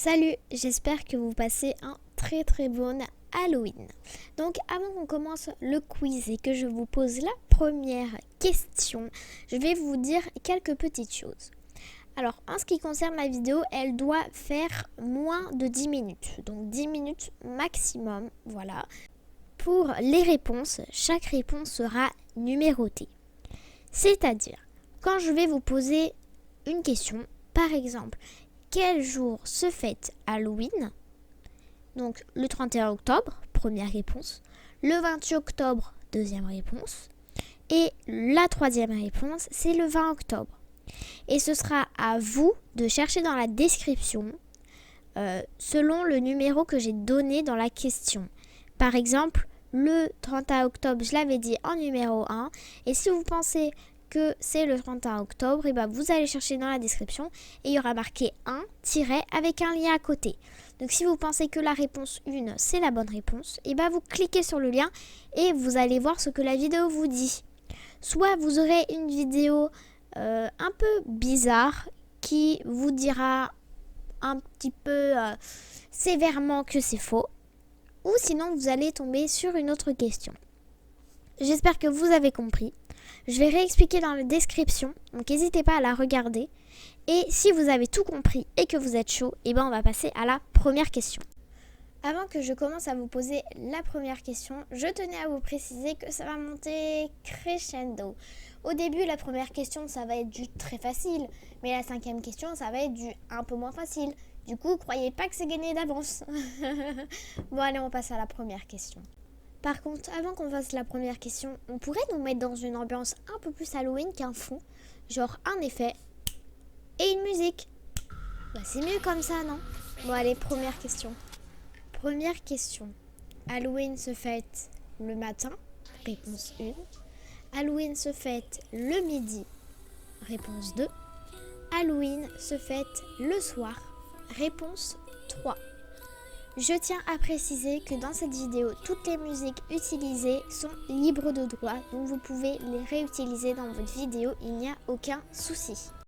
Salut, j'espère que vous passez un très bon Halloween. Donc avant qu'on commence le quiz et que je vous pose la première question, je vais vous dire quelques petites choses. Alors en ce qui concerne la vidéo, elle doit faire moins de 10 minutes. Donc 10 minutes maximum, voilà. Pour les réponses, chaque réponse sera numérotée. C'est-à-dire, quand je vais vous poser une question, par exemple, quel jour se fête Halloween? Donc le 31 octobre, première réponse. Le 28 octobre, deuxième réponse. Et la troisième réponse, c'est le 20 octobre. Et ce sera à vous de chercher dans la description selon le numéro que j'ai donné dans la question. Par exemple, le 31 octobre, je l'avais dit en numéro 1. Et si vous pensez que c'est le 31 octobre, et vous allez chercher dans la description et il y aura marqué 1 avec un lien à côté. Donc si vous pensez que la réponse 1 c'est la bonne réponse, et vous cliquez sur le lien et vous allez voir ce que la vidéo vous dit. Soit vous aurez une vidéo un peu bizarre qui vous dira un petit peu sévèrement que c'est faux, ou sinon vous allez tomber sur une autre question. J'espère que vous avez compris. Je vais réexpliquer dans la description, donc n'hésitez pas à la regarder. Et si vous avez tout compris et que vous êtes chaud, on va passer à la première question. Avant que je commence à vous poser la première question, je tenais à vous préciser que ça va monter crescendo. Au début, la première question, ça va être du très facile, mais la cinquième question, ça va être du un peu moins facile. Du coup, croyez pas que c'est gagné d'avance. Bon, allez, on passe à la première question. Par contre, avant qu'on fasse la première question, on pourrait nous mettre dans une ambiance un peu plus Halloween qu'un fond, genre un effet et une musique. C'est mieux comme ça, non? Bon, allez, première question. Première question. Halloween se fête le matin, réponse 1. Halloween se fête le midi, réponse 2. Halloween se fête le soir, réponse 3. Je tiens à préciser que dans cette vidéo, toutes les musiques utilisées sont libres de droit, donc vous pouvez les réutiliser dans votre vidéo, il n'y a aucun souci.